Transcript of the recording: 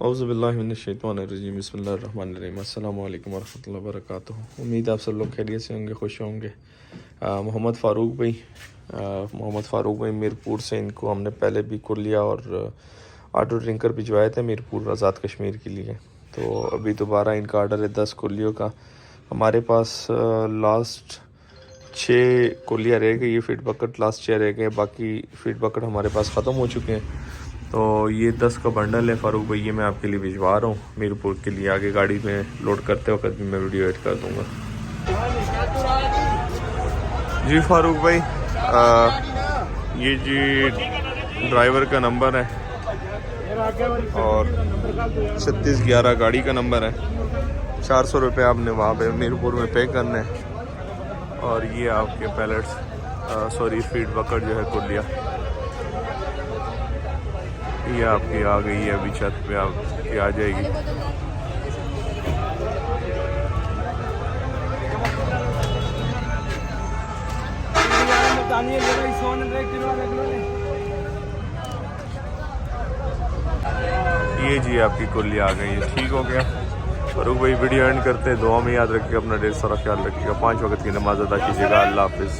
औज़ुबिल्लाहिमिनश्शैतानिर्रजीम बिस्मिल्लाहिर्रहमानिर्रहीम अस्सलामु अलैकुम वरहमतुल्लाहि वबरकातुहू। उम्मीद है आप सब लोग खैरियत से होंगे, खुश होंगे। मोहम्मद फ़ारूक भाई मीरपुर से, इनको हमने पहले भी कुलिया और ऑटो ड्रिंकर भिजवाए थे मीरपुर आज़ाद कश्मीर के लिए। तो अभी दोबारा इनका ऑर्डर है 10 कुलियों का। हमारे पास लास्ट 6 कुलिया रह गई, ये फीड बकेट लास्ट 6 रह गए, बाकी फीड बकेट हमारे पास ख़त्म हो चुके हैं। तो ये 10 का बंडल है फ़ारूक भाई, ये मैं आपके लिए भिजवा रहा हूँ मीरपुर के लिए। आगे गाड़ी में लोड करते वक्त भी मैं वीडियो एड कर दूँगा। जी फ़ारूक भाई, ये जी ड्राइवर का नंबर है और 3611 गाड़ी का नंबर है। 400 रुपये आपने वहाँ पे मीरपुर में पे करने हैं। और ये आपके पैलेट्स फीड बकेट जो है कुलिया, ये आपकी आ गई है, अभी छत पे आपकी आ जाएगी। ये जी आपकी कुलिया आ गई है, ठीक हो गया। फ़ारूक भाई वीडियो एंड करते हैं, दुआ में याद रखिएगा, अपना ढेर सारा ख्याल रखिएगा, 5 वक्त की नमाज़ अदा कीजिएगा। अल्लाह हाफिज़।